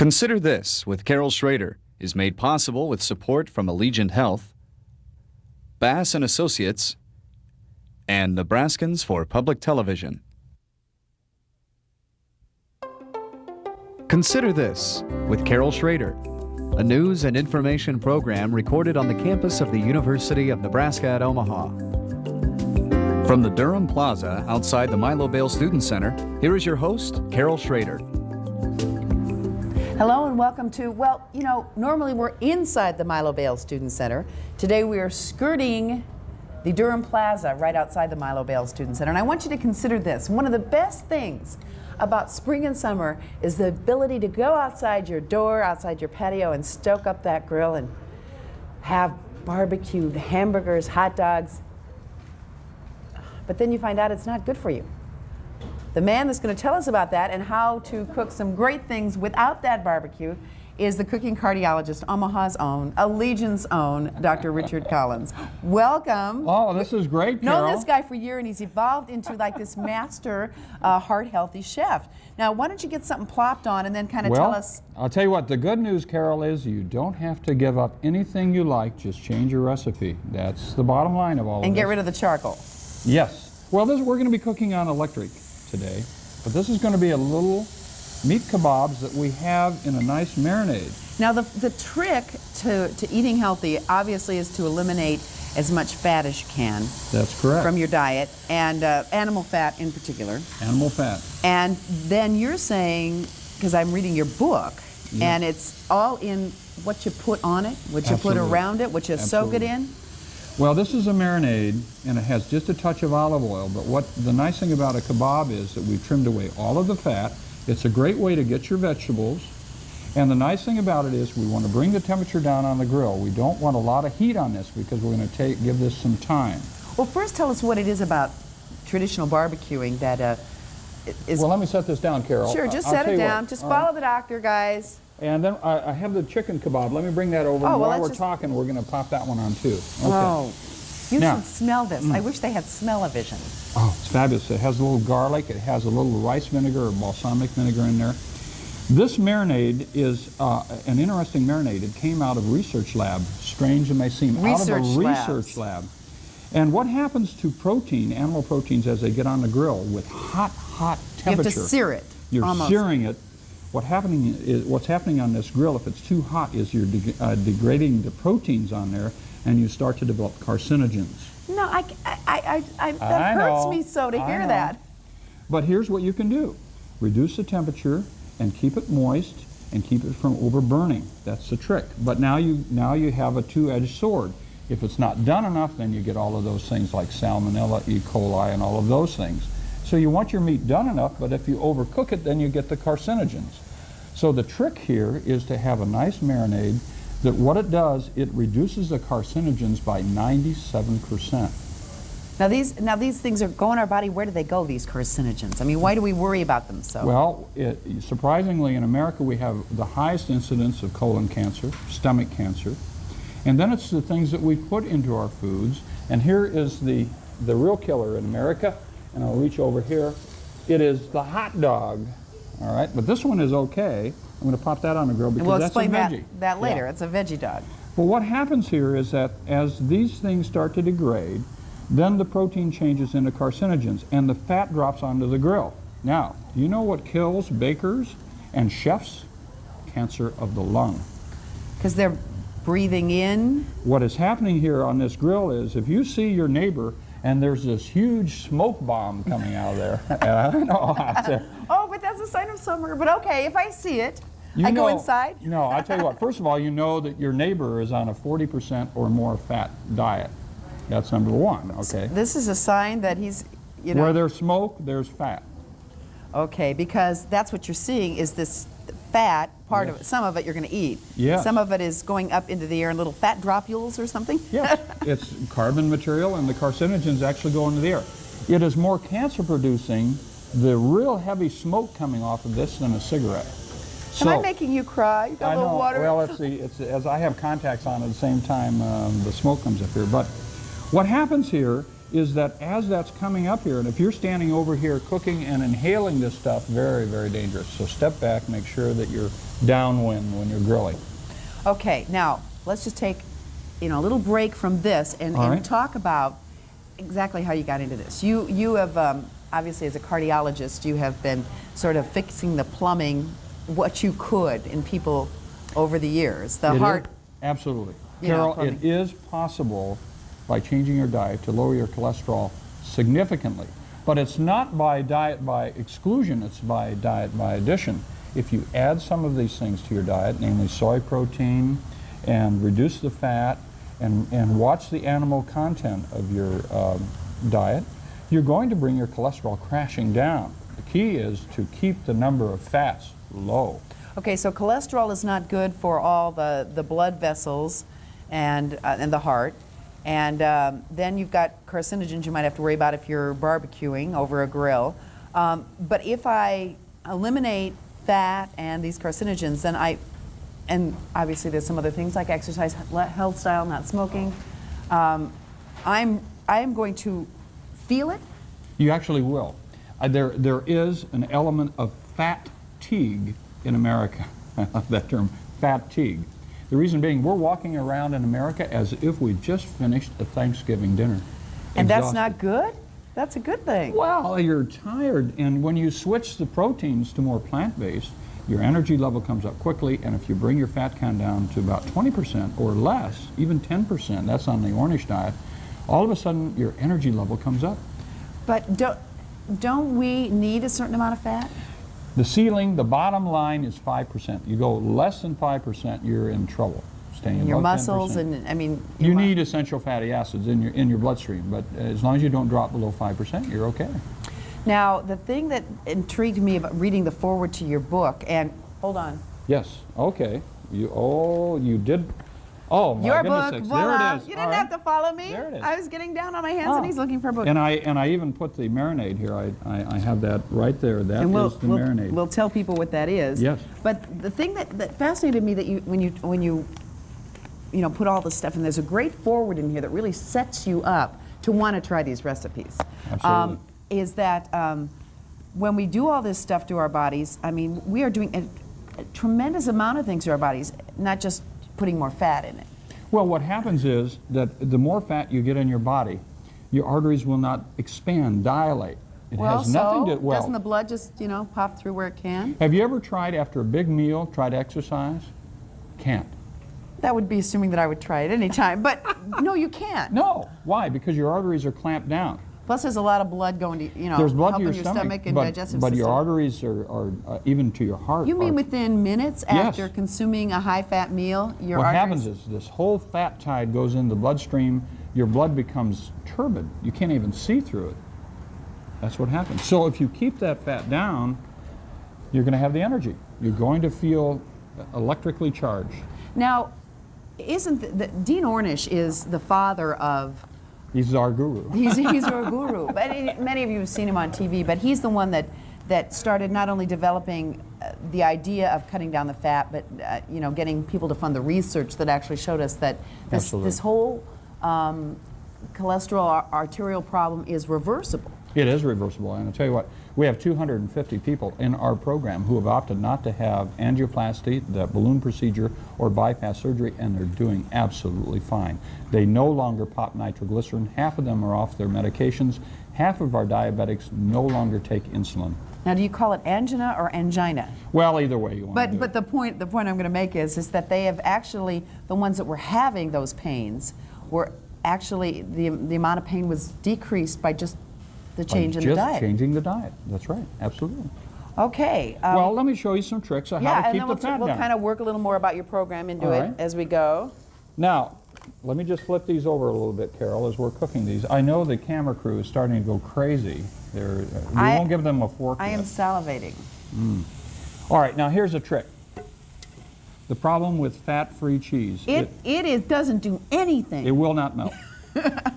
Consider This with Carol Schrader is made possible with support from Allegiant Health, Bass & Associates, and Nebraskans for Public Television. Consider This with Carol Schrader, a news and information program recorded on the campus of the University of Nebraska at Omaha. From the Durham Plaza outside the Milo Bale Student Center, here is your host, Carol Schrader. Hello and welcome to, well, you know, normally we're inside the Milo Bale Student Center. Today we are skirting the Durham Plaza right outside the Milo Bale Student Center. And I want you to consider this. One of the best things about spring and summer is the ability to go outside your door, outside your patio, and stoke up that grill and have barbecued hamburgers, hot dogs. But then you find out it's not good for you. The man that's going to tell us about that and how to cook some great things without that barbecue is the cooking cardiologist, Omaha's own, Allegiant's own, Dr. Richard Collins. Welcome. Oh, this is great, Carol. Known this guy for years, and he's evolved into like this master heart-healthy chef. Now, why don't you get something plopped on and then kind of tell us... I'll tell you what, the good news, Carol, is you don't have to give up anything you like, just change your recipe. That's the bottom line of all of this. And get rid of the charcoal. Yes. Well, we're going to be cooking on electric today, but this is going to be a little meat kebabs that we have in a nice marinade. Now the trick to eating healthy obviously is to eliminate as much fat as you can. That's correct. From your diet, and animal fat in particular. Animal fat. And then you're saying, because I'm reading your book, and it's all in what you put on it, what you put around it, what you soak it in. Well, this is a marinade, and it has just a touch of olive oil, but what the nice thing about a kebab is that we've trimmed away all of the fat. It's a great way to get your vegetables, and the nice thing about it is we want to bring the temperature down on the grill. We don't want a lot of heat on this because we're going to give this some time. Well, first tell us what it is about traditional barbecuing that is... Well, let me set this down, Carol. Sure, just set it down. Just follow the doctor, guys. And then I have the chicken kebab. Let me bring that over. And while we're talking, we're going to pop that one on too. Okay. Oh, you should smell this. I wish they had smell-o-vision. Oh, it's fabulous. It has a little garlic. It has a little rice vinegar or balsamic vinegar in there. This marinade is an interesting marinade. It came out of research lab. Strange it may seem. Out of a research lab. And what happens to protein, animal proteins, as they get on the grill with hot temperature? You have to sear it. You're searing it. What's happening on this grill, if it's too hot, is you're degrading the proteins on there, and you start to develop carcinogens. No, that hurts me so to hear that. But here's what you can do. Reduce the temperature and keep it moist and keep it from overburning. That's the trick. But now you have a two-edged sword. If it's not done enough, then you get all of those things like salmonella, E. coli, and all of those things. So you want your meat done enough, but if you overcook it, then you get the carcinogens. So the trick here is to have a nice marinade that what it does, it reduces the carcinogens by 97%. Now these things are going in our body. Where do they go, these carcinogens? I mean, why do we worry about them so? Well, surprisingly, in America, we have the highest incidence of colon cancer, stomach cancer, and then it's the things that we put into our foods. And here is the real killer in America, and I'll reach over here. It is the hot dog. All right, but this one is okay. I'm going to pop that on the grill because that's a veggie. We'll explain that later. It's a veggie dog. Well, what happens here is that as these things start to degrade, then the protein changes into carcinogens, and the fat drops onto the grill. Now, do you know what kills bakers and chefs? Cancer of the lung. Because they're breathing in? What is happening here on this grill is if you see your neighbor and there's this huge smoke bomb coming out of there. I don't know. Oh, but that's a sign of summer. But okay, if I see it, I go inside? No, I tell you what. First of all, you know that your neighbor is on a 40% or more fat diet. That's number one, okay? This is a sign that he's, you know... Where there's smoke, there's fat. Okay, because that's what you're seeing is this fat part of it. Some of it you're going to eat. Yes. Some of it is going up into the air in little fat dropules or something. Yes, it's carbon material, and the carcinogens actually go into the air. It is more cancer producing, the real heavy smoke coming off of this, than a cigarette. Am I making you cry? You got a little water? Well, it's as I have contacts on at the same time, the smoke comes up here. But what happens here is that as that's coming up here, and if you're standing over here cooking and inhaling this stuff, very, very dangerous. So step back, make sure that you're downwind when you're grilling. Okay, now let's just take, a little break from this and, All right. talk about exactly how you got into this. You have obviously, as a cardiologist, you have been sort of fixing the plumbing, what you could in people over the years. The It heart. is- absolutely. You know, Carol, plumbing. it is possible by changing your diet to lower your cholesterol significantly. But it's not by diet by exclusion, it's by diet by addition. If you add some of these things to your diet, namely soy protein, and reduce the fat, and watch the animal content of your diet, you're going to bring your cholesterol crashing down. The key is to keep the number of fats low. Okay, so cholesterol is not good for all the blood vessels and the heart. And then you've got carcinogens you might have to worry about if you're barbecuing over a grill. But if I eliminate fat and these carcinogens, then and obviously there's some other things like exercise, health style, not smoking, I'm going to feel it. You actually will. There is an element of fatigue in America. I love that term, fatigue. The reason being, we're walking around in America as if we just finished a Thanksgiving dinner. And that's Exhausted. not good? That's a good thing. Well, you're tired, and when you switch the proteins to more plant-based, your energy level comes up quickly, and if you bring your fat count down to about 20% or less, even 10%, that's on the Ornish diet, all of a sudden your energy level comes up. But don't we need a certain amount of fat? The ceiling, the bottom line is 5%. You go less than 5%, you're in trouble. Staying Your above muscles 10%. and, I mean... You need essential fatty acids in your bloodstream, but as long as you don't drop below 5%, you're okay. Now, the thing that intrigued me about reading the foreword to your book, and hold on. Yes, okay. You did. Oh, my Your goodness book, sakes. voila. There it is. You All didn't right. have to follow me. There it is. I was getting down on my hands Oh. and knees looking for a book. And I even put the marinade here. I have that right there. That And is the marinade. we'll tell people what that is. Yes. But the thing that fascinated me that when you put all this stuff, and there's a great foreword in here that really sets you up to want to try these recipes. Absolutely. Is that when we do all this stuff to our bodies, I mean, we are doing a tremendous amount of things to our bodies, not just putting more fat in it. Well, what happens is that the more fat you get in your body, your arteries will not expand, dilate. It has nothing to. Doesn't the blood just pop through where it can? Have you ever tried after a big meal, try to exercise? Can't. That would be assuming that I would try it any time, but no, you can't. No. Why? Because your arteries are clamped down. Plus, there's a lot of blood going to There's blood to helping your your stomach, and but, digestive but system. your arteries are even to your heart. You mean are- within minutes Yes. after consuming a high-fat meal, your What arteries? happens is this whole fat tide goes in the bloodstream, your blood becomes turbid. You can't even see through it. That's what happens. So if you keep that fat down, you're going to have the energy. You're going to feel electrically charged. Now, Dean Ornish is the father of... He's our guru. He's our guru. But many of you have seen him on TV, but he's the one that started not only developing the idea of cutting down the fat, but getting people to fund the research that actually showed us that this whole cholesterol arterial problem is reversible. It is reversible, and I'll tell you what, we have 250 people in our program who have opted not to have angioplasty, the balloon procedure, or bypass surgery, and they're doing absolutely fine. They no longer pop nitroglycerin. Half of them are off their medications. Half of our diabetics no longer take insulin. Now, do you call it angina or angina? Well, either way you want to do But it. the point I'm going to make is that they have actually, the ones that were having those pains were actually, the amount of pain was decreased by just the change in the Just diet. changing the diet. That's right, absolutely. Okay. Well, let me show you some tricks on how to keep the fat we'll down. kind of work a little more about your program into All it right. as we go. Now, let me just flip these over a little bit, Carol, as we're cooking these. I know the camera crew is starting to go crazy. We won't give them a fork I am yet. salivating. All right, now here's a trick. The problem with fat-free cheese, It doesn't do anything. it will not melt.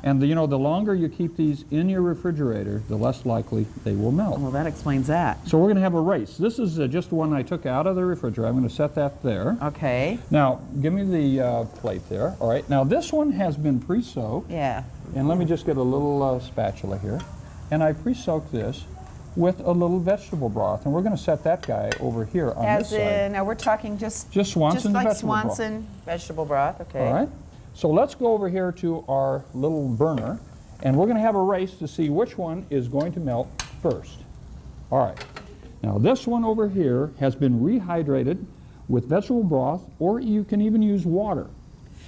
And the longer you keep these in your refrigerator, the less likely they will melt. Well, that explains that. So we're going to have a race. This is just one I took out of the refrigerator. I'm going to set that there. Okay. Now, give me the plate there. All right, now this one has been pre-soaked. Yeah. And let me just get a little spatula here. And I pre-soaked this with a little vegetable broth. And we're going to set that guy over here on As this side. in, now we're talking just Swanson like vegetable broth. Swanson vegetable broth, okay. All right. So let's go over here to our little burner, and we're going to have a race to see which one is going to melt first. All right. Now this one over here has been rehydrated with vegetable broth, or you can even use water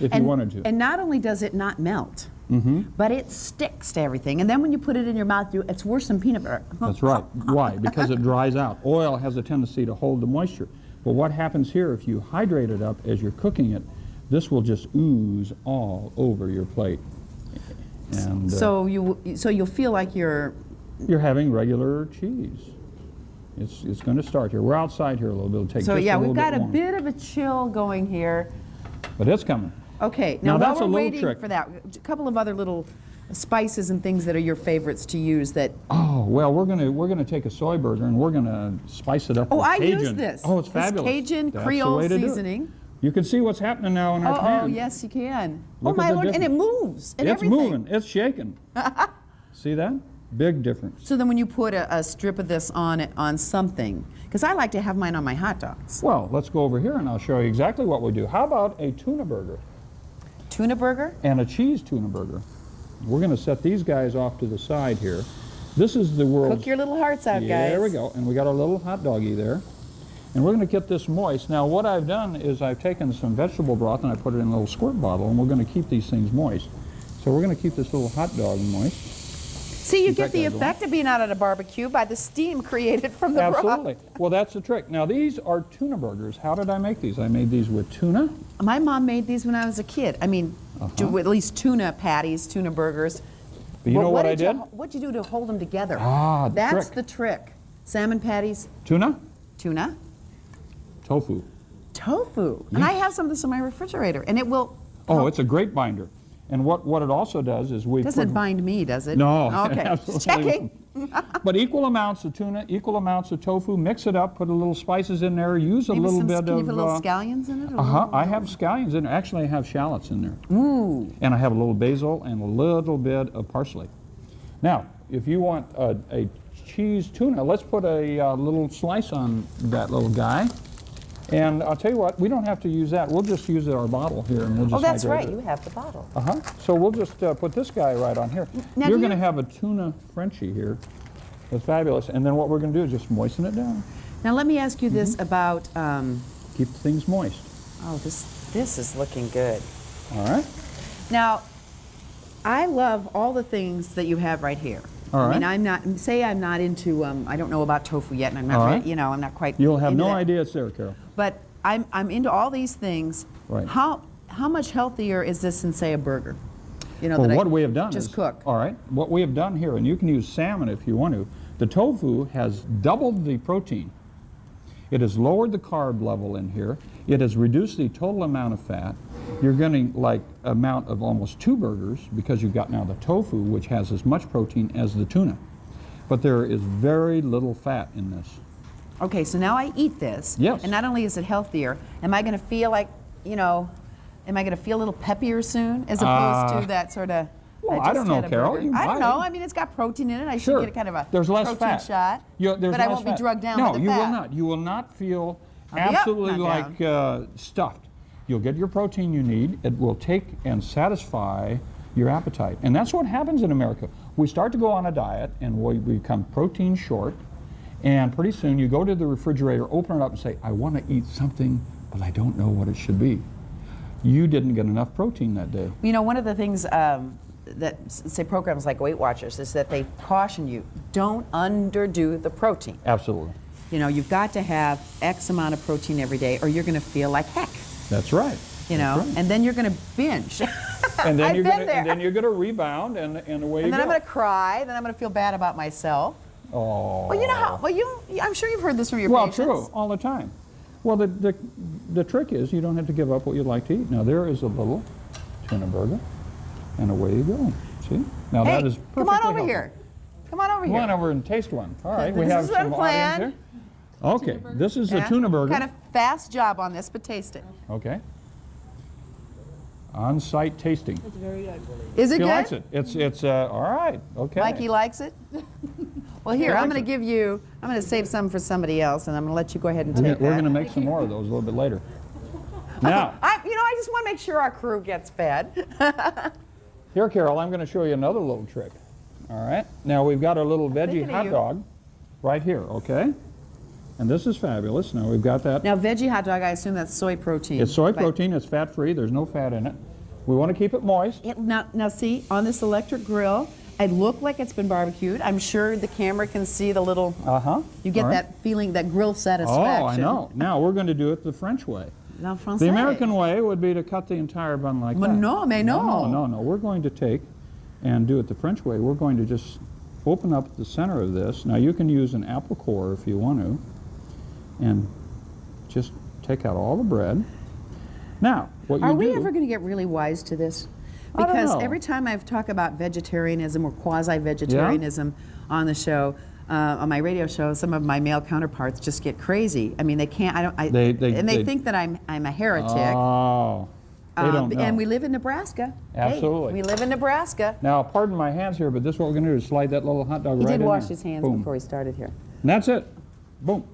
if you wanted to. And not only does it not melt, Mm-hmm. but it sticks to everything. And then when you put it in your mouth, it's worse than peanut butter. That's right. Why? Because it dries out. Oil has a tendency to hold the moisture. But what happens here, if you hydrate it up as you're cooking it, this will just ooze all over your plate. And So you'll feel like you're having regular cheese. It's going to start here. We're outside here a little bit. It'll take So just yeah, a we've little got bit a longer. bit of a chill going here. But it's coming. Okay, Now now, that's while a we're little waiting trick. for that, a couple of other little spices and things that are your favorites to use that. Oh well, we're gonna take a soy burger and we're gonna spice it up. Oh, with I Cajun. use this. Oh, it's This fabulous. Cajun That's Creole the way to do it. seasoning. You can see what's happening now in our pan. Oh, yes, you can. Look oh at my the Lord, and it difference. moves and It's everything. moving. It's shaking. See that? Big difference. So then when you put a strip of this on something, because I like to have mine on my hot dogs. Well, let's go over here and I'll show you exactly what we do. How about a tuna burger Tuna burger? and a cheese tuna burger? We're going to set these guys off to the side here. This is the world's... Cook your little hearts out, guys. There we go. And we got our little hot doggy there. And we're going to get this moist. Now what I've done is I've taken some vegetable broth and I put it in a little squirt bottle, and we're going to keep these things moist. So we're going to keep this little hot dog moist. See, you Keep get that the guy going. effect of being out at a barbecue by the steam created from the Absolutely. broth. Well, that's the trick. Now these are tuna burgers. How did I make these? I made these with tuna. My mom made these when I was a kid. I mean, at least tuna patties, tuna burgers. But you know what I did? What'd you do to hold them together? Ah, the That's trick. the trick. Salmon patties, Tuna, tuna, tofu. tofu. And I have some of this in my refrigerator, and it will. Oh, it's a great binder. And what it also does is we Doesn't put... bind me, does it? No, Okay. absolutely. Just checking. But equal amounts of tuna, equal amounts of tofu, mix it up, put a little spices in there, use a Maybe little some, bit can you of... put little scallions in it? Or I have scallions in there. Actually, I have shallots in there. Ooh. And I have a little basil and a little bit of parsley. Now, if you want a cheese tuna, let's put a little slice on that little guy. And I'll tell you what, we don't have to use that. We'll just use our bottle here, and we'll just Oh, that's hydrate right. it. You have the bottle. So we'll just put this guy right on here. Now, You're do going to you- have a tuna Frenchie here. That's fabulous. And then what we're going to do is just moisten it down. Now let me ask you this Mm-hmm. about. Keep things moist. Oh, this is looking good. All right? Now, I love all the things that you have right here. All I mean, right. I'm not into. I don't know about tofu yet, and I'm not. All right. I'm not quite. You'll have into no that. idea it's there, Carol. But I'm into all these things. Right. How much healthier is this than, say, a burger? Well, that I what we have done just is, cook. all right, what we have done here, and you can use salmon if you want to, the tofu has doubled the protein. It has lowered the carb level in here. It has reduced the total amount of fat. You're getting like amount of almost 2 burgers because you've got now the tofu, which has as much protein as the tuna. But there is very little fat in this. Okay, so now I eat this. Yes. And not only is it healthier, am I going to feel like, am I going to feel a little peppier soon, as opposed to that sort of? well, I just don't know, had a Carol. burger? You I don't might. know. I mean, it's got protein in it. I should Sure. get a kind of a There's less protein fat. shot. There's but I less won't be fat. drugged down no, with the you fat. will not. You will not feel I'll be up, absolutely not like stuffed. You'll get your protein you need. It will take and satisfy your appetite. And that's what happens in America. We start to go on a diet and we become protein short. And pretty soon you go to the refrigerator, open it up and say, I want to eat something, but I don't know what it should be. You didn't get enough protein that day. One of the things that, say, programs like Weight Watchers is that they caution you, don't underdo the protein. Absolutely. You've got to have X amount of protein every day or you're going to feel like heck, That's right. That's right. and then you're going to binge. And then I've you're been gonna, there. and then you're going to rebound, and away And you then go. I'm going to cry, then I'm going to feel bad about myself. Oh. Well, you know how, I'm sure you've heard this from your Well, patients. true, all the time. Well, the trick is you don't have to give up what you like to eat. Now there is a little tuna burger, and away you go. See? Now Hey, that is perfectly come on over healthy. here. Come on over Come here. on over and taste one. All right, we This have is some unplanned. audience here. Okay, this is a tuna burger. Kind of fast job on this, but taste it. Okay. On-site tasting. Is it He good? likes it. It's all right. Okay. Mikey likes it? Well, here, I'm going to give you, I'm going to save some for somebody else, and I'm going to let you go ahead and take that. We're going to make some more of those a little bit later. Now, I just want to make sure our crew gets fed. here, Carol, I'm going to show you another little trick. All right. Now we've got our little veggie Thinking of hot you. dog right here. Okay. And this is fabulous. Now we've got that. Now, veggie hot dog, I assume that's soy protein. It's soy but protein. It's fat-free. There's no fat in it. We want to keep it moist. Now, see, on this electric grill, it looked like it's been barbecued. I'm sure the camera can see the little, you get All right. that feeling, that grill satisfaction. Oh, I know. Now we're going to do it the French way. La Française. The American way would be to cut the entire bun like But that. no, mais no. No. We're going to take and do it the French way. We're going to just open up the center of this. Now you can use an apple core if you want to, and just take out all the bread. Now, what you Are do... we ever going to get really wise to this? I don't Because know. every time I've talked about vegetarianism or quasi-vegetarianism on the show, on my radio show, some of my male counterparts just get crazy. I mean, they can't. They think that I'm a heretic. Oh, they don't know. And we live in Nebraska. Absolutely. Hey, we live in Nebraska. Now, pardon my hands here, but this is what we're going to do is slide that little hot dog He right in did wash there. his hands Boom. before he started here. And that's it. Boom.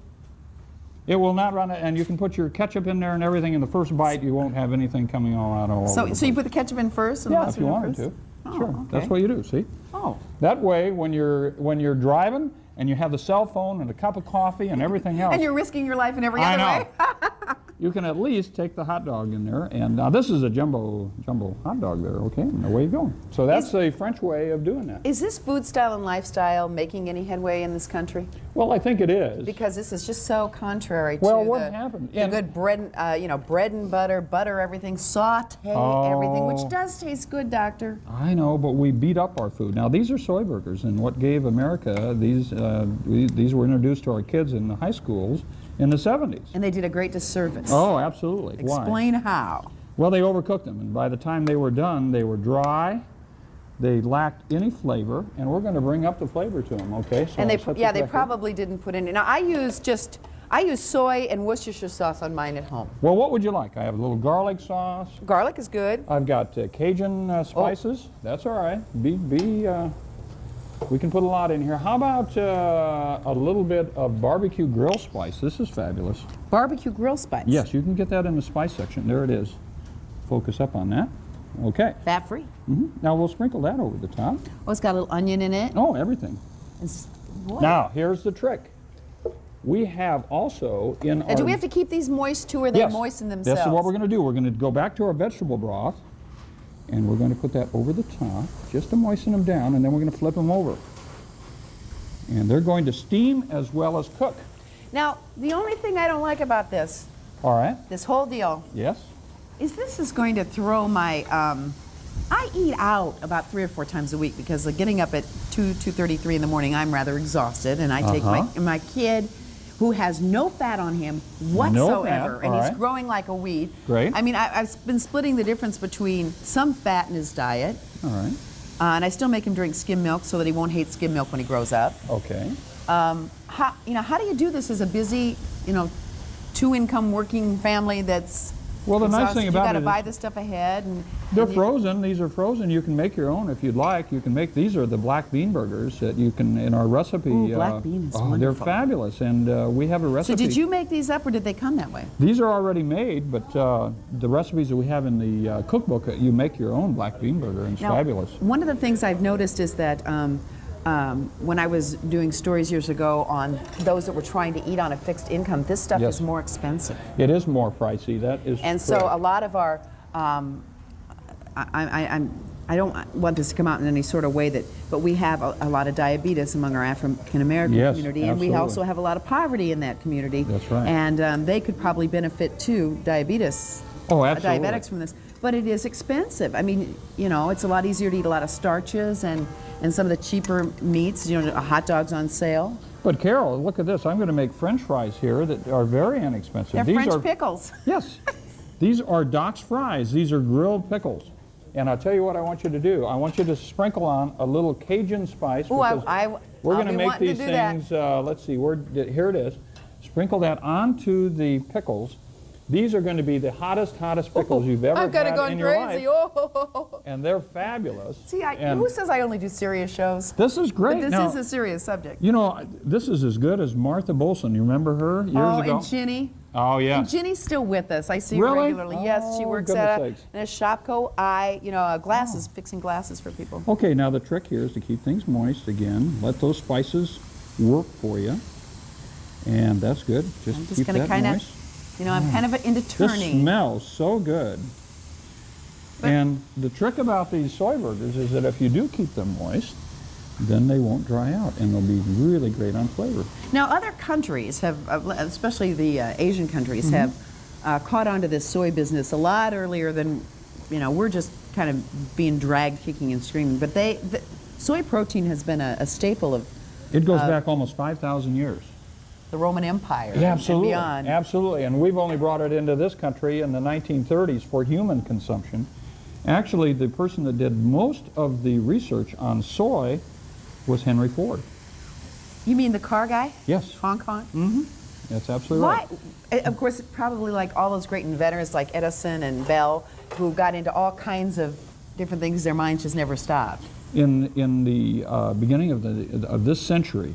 It will not run it, and you can put your ketchup in there and everything. In the first bite, you won't have anything coming all out all over So the you place. put the ketchup in first and the Yeah, if mustard you in wanted first? to. Oh, Sure. okay. That's what you do, see? Oh. That way, when you're driving and you have the cell phone and a cup of coffee and everything else, And you're risking your life in every I other know. way. you can at least take the hot dog in there. And now this is a jumbo hot dog there, okay? And away you go. So that's the French way of doing that. Is this food style and lifestyle making any headway in this country? Well, I think it is. Because this is just so contrary Well, to what happened? the good bread, bread and butter everything, saute everything, which does taste good, Doctor. I know, but we beat up our food. Now, these are soy burgers, and what gave America, these were introduced to our kids in the high schools in the 70s. And they did a great disservice. Oh, absolutely. Why? Explain how. Well, they overcooked them, and by the time they were done, they were dry, they lacked any flavor, and we're going to bring up the flavor to them, okay? So And I'll set they this back probably didn't put in. Now I use soy and Worcestershire sauce on mine at home. Well, what would you like? I have a little garlic sauce. Garlic is good. I've got Cajun spices. That's all right. We can put a lot in here. How about a little bit of barbecue grill spice? This is fabulous. Barbecue grill spice. Yes, you can get that in the spice section. There it is. Focus up on that. Okay. Fat free. Now we'll sprinkle that over the top. Oh, it's got a little onion in it. Oh, everything. Boy. Now, here's the trick. We have also in our... And do we have to keep these moist too, or they Yes. moisten themselves? This is what we're going to do. We're going to go back to our vegetable broth, and we're going to put that over the top, just to moisten them down, and then we're going to flip them over. And they're going to steam as well as cook. Now, the only thing I don't like about this All right? whole deal, Yes? is this is going to throw my, I eat out about 3 or 4 times a week because getting up at 2:33 in the morning, I'm rather exhausted, and I take my kid, who has no fat on him whatsoever, and all he's right. growing like a weed. Great. I mean, I've been splitting the difference between some fat in his diet, All right. and I still make him drink skim milk so that he won't hate skim milk when he grows up. Okay. How do you do this as a busy, 2-income working family that's Well, the nice exhausted? thing about you got to it buy is this stuff ahead, and they're and you- frozen. These are frozen. You can make your own if you'd like. You can make, these are the black bean burgers that you can, in our recipe. Ooh, black bean is They're wonderful. fabulous, and we have a So recipe. did you make these up, or did they come that way? These are already made, but the recipes that we have in the cookbook, you make your own black bean burger, and it's Now, fabulous. One of the things I've noticed is that when I was doing stories years ago on those that were trying to eat on a fixed income, this stuff Yes. is more expensive. It is more pricey. That is And so correct. a lot of our, I don't want this to come out in any sort of way but we have a lot of diabetes among our African American Yes, community, and we absolutely. also have a lot of poverty in that community. That's right. And they could probably benefit too, diabetes. Oh, absolutely. Diabetics from this, but it is expensive. I mean, it's a lot easier to eat a lot of starches and some of the cheaper meats. A hot dog's on sale. But Carol, look at this. I'm going to make French fries here that are very inexpensive. They're These French are, pickles. Yes. These are Doc's fries. These are grilled pickles. And I'll tell you what I want you to do. I want you to sprinkle on a little Cajun spice. Ooh, because we're I'll going to be make wanting to these do that. things, let's see, here it is. Sprinkle that onto the pickles. These are going to be the hottest pickles you've ever I'm kind of had going in your life. crazy. Oh. And they're fabulous. See, And who says I only do serious shows? this is great. But this Now, is a serious subject. you know, this is as good as Martha Bolson. You remember her years ago? And Ginny. Oh, yeah. And Ginny's still with us. I see her Really? regularly. Yes, she Oh, works goodness at sakes. in a Shopko. Glasses, fixing glasses for people. Okay, now the trick here is to keep things moist again. Let those spices work for you. And that's good. Just I'm just keep going to that kind moist. of, I'm kind of into This turning. smells so good. And the trick about these soy burgers is that if you do keep them moist, then they won't dry out and they'll be really great on flavor. Now, other countries have, especially the Asian countries, have caught on to this soy business a lot earlier than, we're just kind of being dragged kicking and screaming. But soy protein has been a staple of It goes back almost 5,000 years. the Roman Empire Yeah, absolutely. and beyond. Absolutely. And we've only brought it into this country in the 1930s for human consumption. Actually, the person that did most of the research on soy was Henry Ford. You mean the car guy? Yes. Hong Kong? That's absolutely right. Why? Of course, probably like all those great inventors like Edison and Bell, who got into all kinds of different things, their minds just never stopped. In the beginning of this century,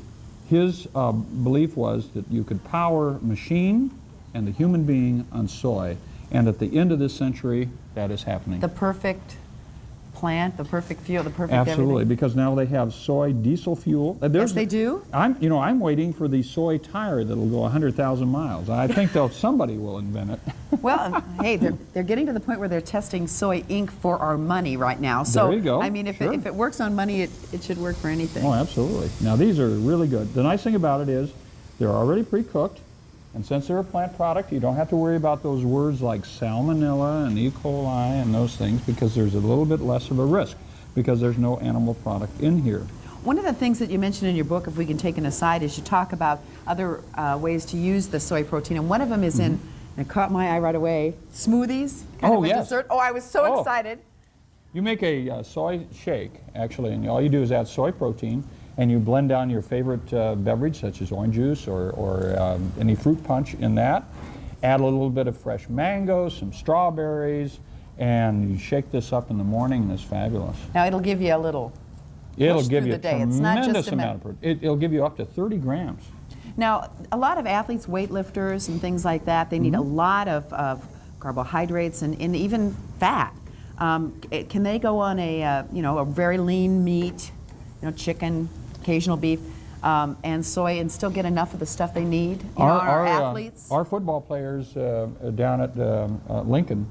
his belief was that you could power machine and the human being on soy. And at the end of this century, that is happening. The perfect plant, the perfect fuel, the perfect Absolutely, everything. because now they have soy diesel fuel. Yes, they do. I'm waiting for the soy tire that'll go 100,000 miles. I think somebody will invent it. Well, hey, they're getting to the point where they're testing soy ink for our money right now. So, There you go. I mean, if it works on money, it should work for anything. Oh, absolutely. Now these are really good. The nice thing about it is they're already pre-cooked, and since they're a plant product, you don't have to worry about those words like salmonella and E. coli and those things, because there's a little bit less of a risk because there's no animal product in here. One of the things that you mentioned in your book, if we can take an aside, is you talk about other ways to use the soy protein, and one of them is in, and it caught my eye right away, smoothies. Kind of a yes. dessert. Oh, I was so excited. You make a soy shake, actually, and all you do is add soy protein, and you blend down your favorite beverage, such as orange juice or any fruit punch in that. Add a little bit of fresh mangoes, some strawberries, and you shake this up in the morning, and it's fabulous. Now, it'll give you a little It'll push give through you a the day. It's not just tremendous a amount of protein. It'll give you up to 30 grams. Now, a lot of athletes, weightlifters and things like that, they need a lot of carbohydrates and even fat. Can they go on a very lean meat, chicken, occasional beef, and soy, and still get enough of the stuff they need? Our athletes? Our football players down at Lincoln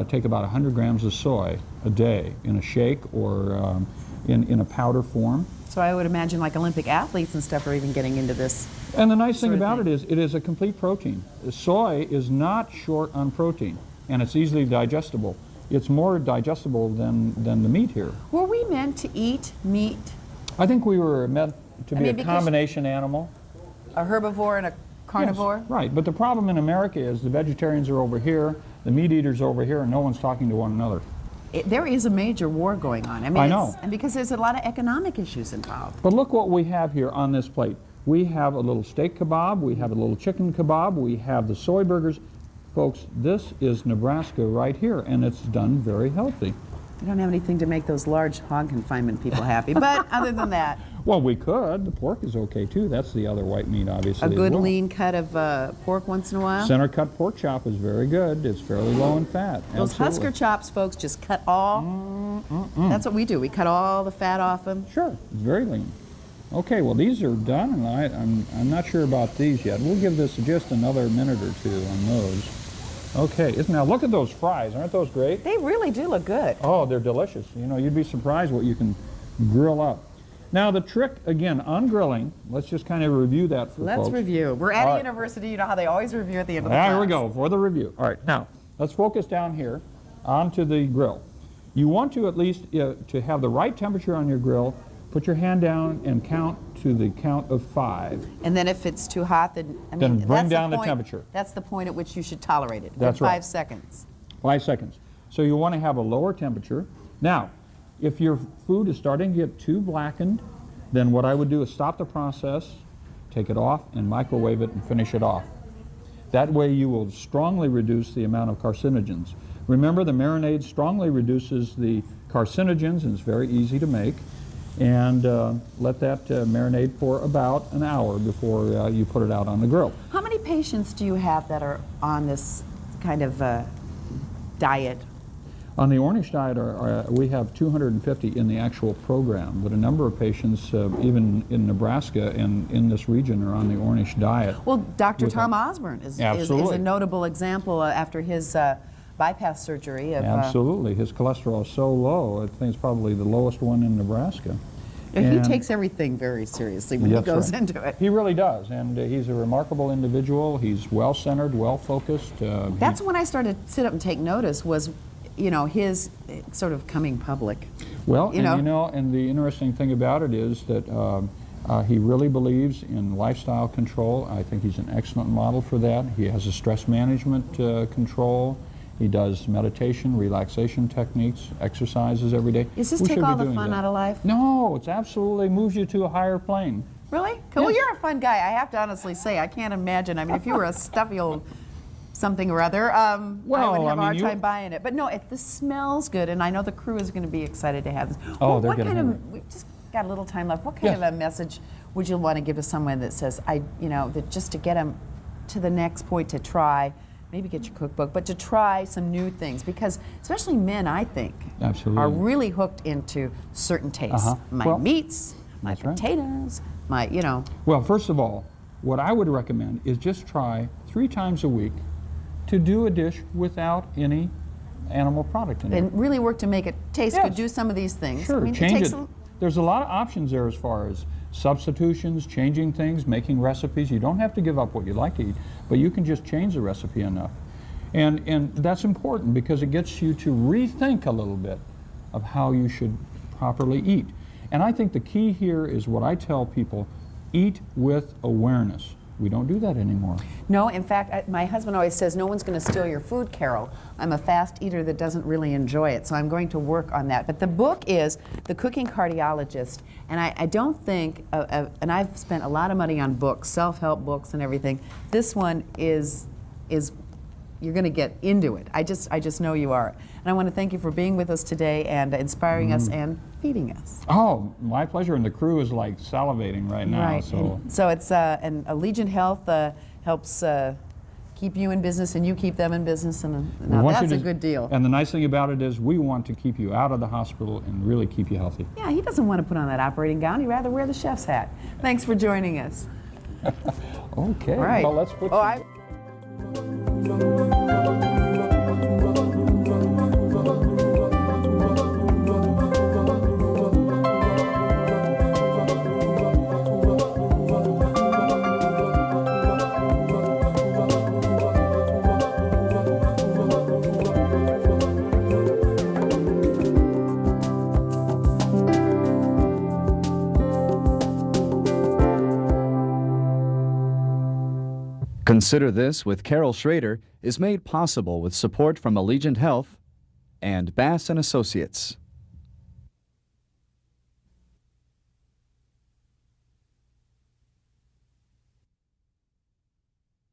take about 100 grams of soy a day in a shake or in a powder form. So I would imagine like Olympic athletes and stuff are even getting into this. And the nice thing sort of about thing. it is a complete protein. Soy is not short on protein, and it's easily digestible. It's more digestible than the meat here. Were we meant to eat meat? I think we were meant to be a because combination animal. A herbivore and a carnivore? Yes, right, but the problem in America is the vegetarians are over here, the meat eaters are over here, and no one's talking to one another. There is a major war going on. I know. And because there's a lot of economic issues involved. But look what we have here on this plate. We have a little steak kebab, we have a little chicken kebab, we have the soy burgers. Folks, this is Nebraska right here, and it's done very healthy. We don't have anything to make those large hog confinement people happy. But other than that, Well, we could. The pork is okay too. That's the other white meat, obviously. a as good well. lean cut of pork once in a while. Center cut pork chop is very good. It's fairly low in fat. Those Absolutely. Husker chops, folks, just cut all. That's what we do. We cut all the fat off them. Sure, it's very lean. Okay, well these are done, and I'm not sure about these yet. We'll give this just another minute or two on those. Okay, now look at those fries. Aren't those great? They really do look good. Oh, they're delicious. You know, you'd be surprised what you can grill up. Now the trick, again, on grilling, let's just kind of review that for folks. Let's review. We're at All a right. university. You know how they always review at the end of the class. There we go, for the review. All right, now, let's focus down here onto the grill. You want to at least, to have the right temperature on your grill, put your hand down and count to the count of 5. And then if it's too hot, then Then bring that's down the point- temperature. That's the point at which you should tolerate it. That's At right. 5 seconds. 5 seconds. So you want to have a lower temperature. Now, if your food is starting to get too blackened, then what I would do is stop the process, take it off, and microwave it and finish it off. That way you will strongly reduce the amount of carcinogens. Remember, the marinade strongly reduces the carcinogens, and it's very easy to make. And let that marinate for about an hour before you put it out on the grill. How many patients do you have that are on this kind of diet? On the Ornish diet, we have 250 in the actual program, but a number of patients, even in Nebraska and in this region, are on the Ornish diet. Well, Dr. Tom Osborne is a notable example after his bypass surgery. Absolutely. His cholesterol is so low, I think it's probably the lowest one in Nebraska. He takes everything very seriously when he goes into it. He really does, and he's a remarkable individual. He's well-centered, well-focused. That's when I started to sit up and take notice was, you know, his sort of coming public. Well, and the interesting thing about it is that he really believes in lifestyle control. I think he's an excellent model for that. He has a stress management control. He does meditation, relaxation techniques, exercises every day. Does this take all the fun out of life? No, it's absolutely moves you to a higher plane. Really? Yes. Well, you're a fun guy. I have to honestly say, I can't imagine. I mean, if you were a stuffy old something or other, I would have a hard time buying it. But no, this smells good, and I know the crew is going to be excited to have this. Oh, they're getting we've just got a little time left. What kind of a message would you want to give to someone that says, that just to get them to the next point to try, maybe get your cookbook, but to try some new things, because especially men, I think, are really hooked into certain tastes. My meats, my potatoes, Well, first of all, what I would recommend is just try 3 times a week to do a dish without any animal product in it. And really work to make it taste good. Do some of these things. Sure, I mean, change it. There's a lot of options there as far as substitutions, changing things, making recipes. You don't have to give up what you like to eat, but you can just change the recipe enough. And that's important because it gets you to rethink a little bit of how you should properly eat. And I think the key here is what I tell people, eat with awareness. We don't do that anymore. No, in fact, my husband always says, no one's going to steal your food, Carol. I'm a fast eater that doesn't really enjoy it, so I'm going to work on that. But the book is The Cooking Cardiologist, and I don't think, and I've spent a lot of money on books, self-help books and everything. This one is you're going to get into it. I just know you are. And I want to thank you for being with us today and inspiring us and feeding us. Oh, my pleasure. And the crew is like salivating right now. Right. So it's and Allegiant Health helps keep you in business and you keep them in business, and now that's a good deal. And the nice thing about it is we want to keep you out of the hospital and really keep you healthy. Yeah, he doesn't want to put on that operating gown. He'd rather wear the chef's hat. Thanks for joining us. Okay. All right. Well, let's put Consider This with Carol Schrader is made possible with support from Allegiant Health and Bass & Associates.